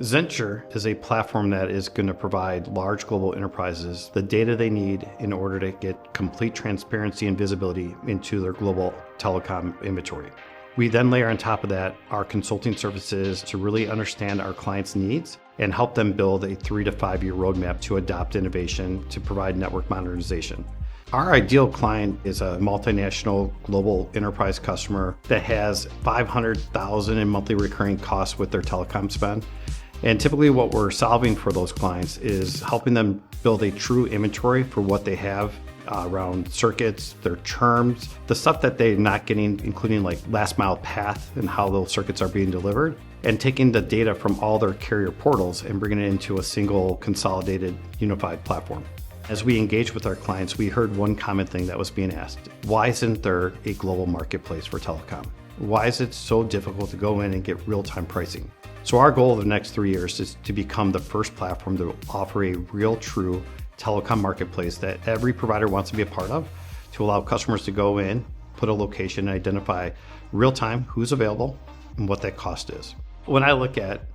Zenture is a platform that is going to provide large global enterprises the data they need in order to get complete transparency and visibility into their global telecom inventory. We then layer on top of that our consulting services to really understand our clients' needs and help them build a 3 to 5 year roadmap to adopt innovation to provide network modernization. Our ideal client is a multinational global enterprise customer that has $500,000 in monthly recurring costs with their telecom spend. And typically what we're solving for those clients is helping them build a true inventory for what they have around circuits, their terms, the stuff that they're not getting, including like last mile path and how those circuits are being delivered, and taking the data from all their carrier portals and bringing it into a single consolidated unified platform. As we engage with our clients, we heard one common thing that was being asked: why isn't there a global marketplace for telecom? Why is it so difficult to go in and get real-time pricing? So our goal of the next 3 years is to become the first platform to offer a real, true telecom marketplace that every provider wants to be a part of, to allow customers to go in, put a location, and identify real-time who's available and what that cost is. When I look at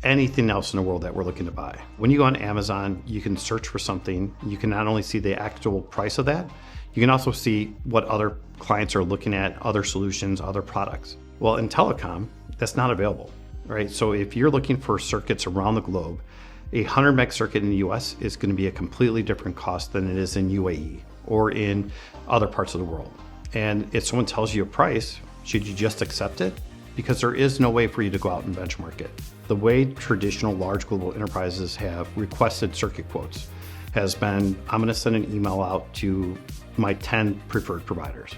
anything else in the world that we're looking to buy, when you go on Amazon, you can search for something. You can not only see the actual price of that, you can also see what other clients are looking at, other solutions, other products. Well, in telecom, that's not available, right? So if you're looking for circuits around the globe, a 100 meg circuit in the US is going to be a completely different cost than it is in UAE or in other parts of the world. And if someone tells you a price, should you just accept it? Because there is no way for you to go out and benchmark it. The way traditional large global enterprises have requested circuit quotes has been, I'm going to send an email out to my 10 preferred providers.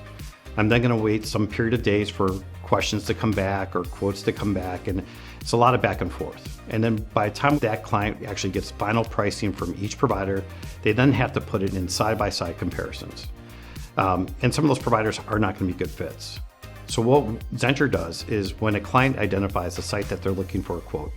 I'm then going to wait some period of days for questions to come back or quotes to come back, and it's a lot of back and forth. And then by the time that client actually gets final pricing from each provider, they then have to put it in side-by-side comparisons. And some of those providers are not going to be good fits. So what Zenture does is when a client identifies the site that they're looking for a quote,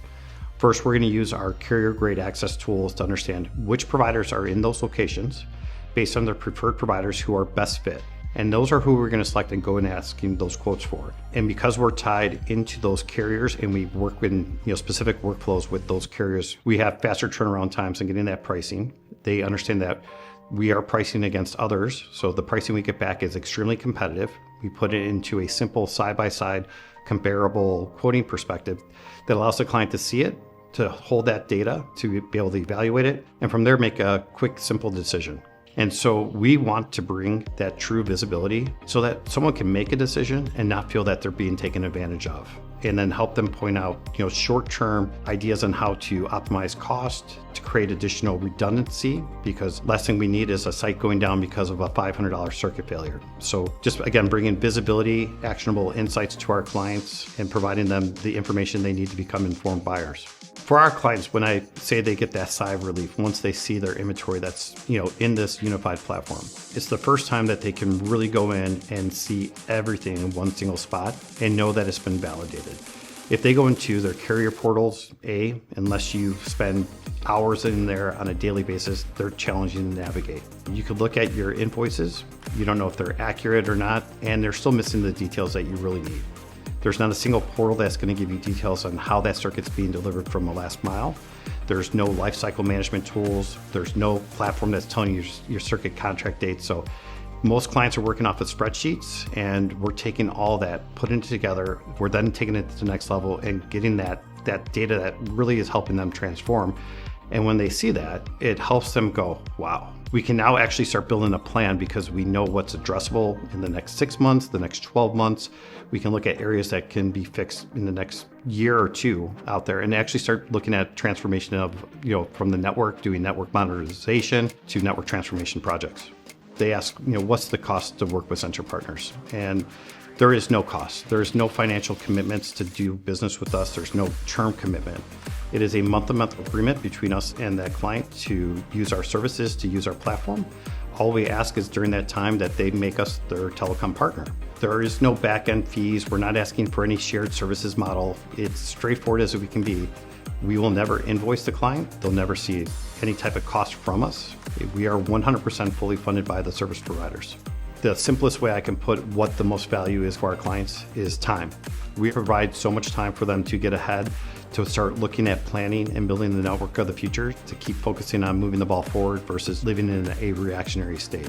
first we're going to use our carrier-grade access tools to understand which providers are in those locations based on their preferred providers who are best fit. And those are who we're going to select and go and asking those quotes for. And because we're tied into those carriers and we work in specific workflows with those carriers, we have faster turnaround times in getting that pricing. They understand that we are pricing against others, so the pricing we get back is extremely competitive. We put it into a simple side-by-side comparable quoting perspective that allows the client to see it, to hold that data, to be able to evaluate it, and from there make a quick, simple decision. And so we want to bring that true visibility so that someone can make a decision and not feel that they're being taken advantage of, and then help them point out short-term ideas on how to optimize cost, to create additional redundancy, because last thing we need is a site going down because of a $500 circuit failure. So just again, bringing visibility, actionable insights to our clients and providing them the information they need to become informed buyers. For our clients, when I say they get that sigh of relief once they see their inventory that's in this unified platform, it's the first time that they can really go in and see everything in one single spot and know that it's been validated. If they go into their carrier portals, unless you spend hours in there on a daily basis, they're challenging to navigate. You could look at your invoices, you don't know if they're accurate or not, and they're still missing the details that you really need. There's not a single portal that's going to give you details on how that circuit's being delivered from the last mile. There's no lifecycle management tools. There's no platform that's telling you your circuit contract date. So most clients are working off of spreadsheets, and we're taking all that, putting it together. We're then taking it to the next level and getting that data that really is helping them transform. And when they see that, it helps them go, wow, we can now actually start building a plan because we know what's addressable in the next 6 months, the next 12 months. We can look at areas that can be fixed in the next year or two out there and actually start looking at transformation of, from the network, doing network modernization to network transformation projects. They ask, what's the cost to work with Zenture Partners? And there is no cost. There's no financial commitments to do business with us. There's no term commitment. It is a month-to-month agreement between us and that client to use our services, to use our platform. All we ask is during that time that they make us their telecom partner. There is no back-end fees. We're not asking for any shared services model. It's straightforward as we can be. We will never invoice the client. They'll never see any type of cost from us. We are 100% fully funded by the service providers. The simplest way I can put what the most value is for our clients is time. We provide so much time for them to get ahead, to start looking at planning and building the network of the future, to keep focusing on moving the ball forward versus living in a reactionary state.